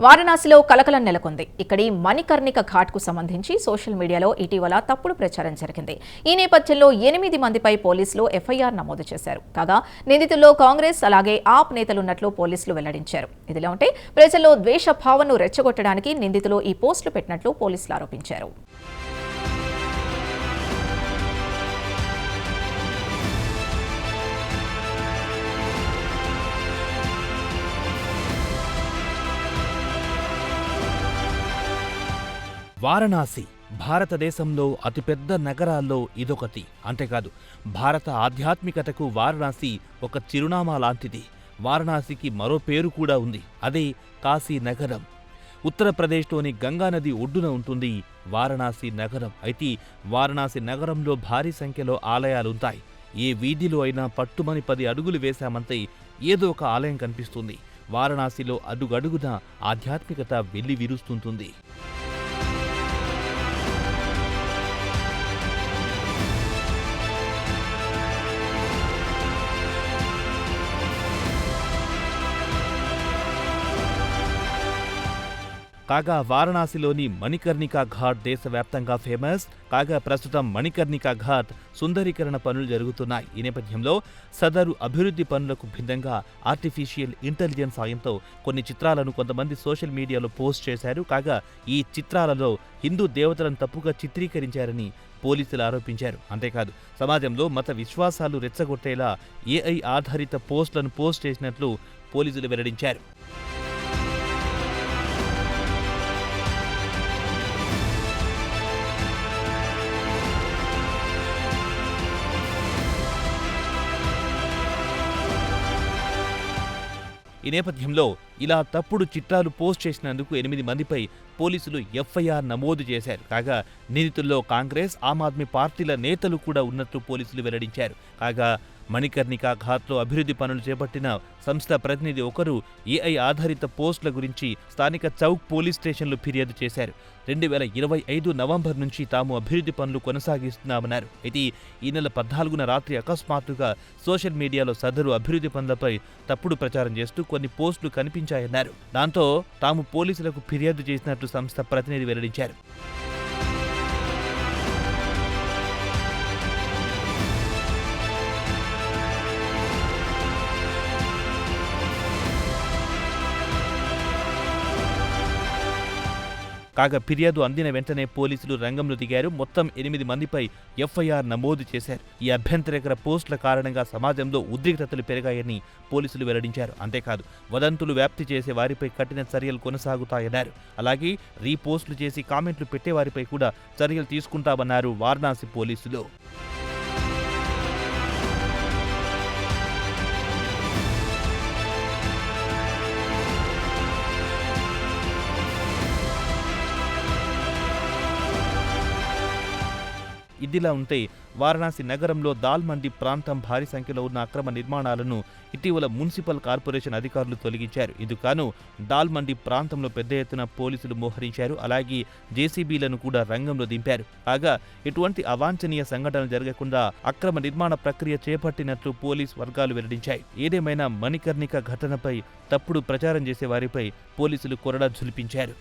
వారణాసిలో కలకలం నెలకొంది. ఇక్కడి మణికర్ణిక ఘాట్కు సంబంధించి సోషల్ మీడియాలో ఇటీవల తప్పుడు ప్రచారం జరిగింది. ఈ నేపథ్యంలో 8 మందిపై పోలీసులు ఎఫ్ఐఆర్ నమోదు చేశారు. కాగా నిందితుల్లో కాంగ్రెస్ అలాగే ఆప్ నేతలున్నట్లు పోలీసులు వెల్లడించారు. ఇదిలా ఉంటే ప్రజల్లో ద్వేష భావనను రెచ్చగొట్టడానికి నిందితులు ఈ పోస్టులు పెట్టినట్లు పోలీసులు ఆరోపించారు. వారణాసి భారతదేశంలో అతిపెద్ద నగరాల్లో ఇదొకటి. అంతేకాదు, భారత ఆధ్యాత్మికతకు వారణాసి ఒక చిరునామా లాంటిది. వారణాసికి మరో పేరు కూడా ఉంది, అదే కాశీ నగరం. ఉత్తరప్రదేశ్లోని గంగానది ఒడ్డున ఉంటుంది వారణాసి నగరం. అయితే వారణాసి నగరంలో భారీ సంఖ్యలో ఆలయాలుంటాయి. ఏ వీధిలో అయినా పట్టుమని 10 అడుగులు వేశామంతే ఏదో ఒక ఆలయం కనిపిస్తుంది. వారణాసిలో అడుగడుగునా ఆధ్యాత్మికత వెల్లి విరుస్తుంటుంది. కాగా వారణాసిలోని మణికర్ణికా ఘాట్ దేశవ్యాప్తంగా ఫేమస్. కాగా ప్రస్తుతం మణికర్ణికా ఘాట్ సుందరీకరణ పనులు జరుగుతున్నాయి. ఈ నేపథ్యంలో సదరు అభివృద్ధి పనులకు భిన్నంగా ఆర్టిఫిషియల్ ఇంటెలిజెన్స్ సాయంతో కొన్ని చిత్రాలను కొంతమంది సోషల్ మీడియాలో పోస్ట్ చేశారు. కాగా ఈ చిత్రాలలో హిందూ దేవతలను తప్పుగా చిత్రీకరించారని పోలీసులు ఆరోపించారు. అంతేకాదు, సమాజంలో మత విశ్వాసాలు రెచ్చగొట్టేలా ఏఐ ఆధారిత పోస్టులను పోస్ట్ చేసినట్లు పోలీసులు వెల్లడించారు. ఈ నేపథ్యంలో ఇలా తప్పుడు చిత్రాలు పోస్ట్ చేసినందుకు 8 మందిపై పోలీసులు ఎఫ్ఐఆర్ నమోదు చేశారు. కాగా నిందితుల్లో కాంగ్రెస్, ఆమ్ ఆద్మీ పార్టీల నేతలు కూడా ఉన్నట్లు పోలీసులు వెల్లడించారు. కాగా మణికర్ణికా ఘాట్లో అభివృద్ధి పనులు చేపట్టిన సంస్థ ప్రతినిధి ఒకరు ఏఐ ఆధారిత పోస్టుల గురించి స్థానిక చౌక్ పోలీస్ స్టేషన్లో ఫిర్యాదు చేశారు. 2025 నవంబర్ నుంచి తాము అభివృద్ధి పనులు కొనసాగిస్తున్నామన్నారు. అయితే ఈ నెల 14న రాత్రి అకస్మాత్తుగా సోషల్ మీడియాలో సదరు అభివృద్ధి పనులపై తప్పుడు ప్రచారం చేస్తూ కొన్ని పోస్టులు కనిపించాయన్నారు. దాంతో తాము పోలీసులకు ఫిర్యాదు చేసినట్లు సంస్థ ప్రతినిధి వెల్లడించారు. కాగా ఫిర్యాదు అందిన వెంటనే పోలీసులు రంగంలో దిగారు. మొత్తం 8 మందిపై ఎఫ్ఐఆర్ నమోదు చేశారు. ఈ అభ్యంతరకర పోస్టుల కారణంగా సమాజంలో ఉద్రిక్తతలు పెరిగాయని పోలీసులు వెల్లడించారు. అంతేకాదు, వదంతులు వ్యాప్తి చేసే వారిపై కఠిన చర్యలు కొనసాగుతాయన్నారు. అలాగే రీపోస్టులు చేసి కామెంట్లు పెట్టేవారిపై కూడా చర్యలు తీసుకుంటామన్నారు వారణాసి పోలీసులు. ఇదిలా ఉంటే వారణాసి నగరంలో దాల్మండి ప్రాంతం భారీ సంఖ్యలో ఉన్న అక్రమ నిర్మాణాలను ఇటీవల మున్సిపల్ కార్పొరేషన్ అధికారులు తొలగించారు. ఇందుకు దాల్మండి ప్రాంతంలో పెద్ద ఎత్తున పోలీసులు మోహరించారు. అలాగే జేసీబీలను కూడా రంగంలో దింపారు. కాగా ఎటువంటి అవాంఛనీయ సంఘటనలు జరగకుండా అక్రమ నిర్మాణ ప్రక్రియ చేపట్టినట్లు పోలీస్ వర్గాలు వెల్లడించాయి. ఏదేమైనా మణికర్ణిక ఘటనపై తప్పుడు ప్రచారం చేసే వారిపై పోలీసులు కొరడా ఝులిపించారు.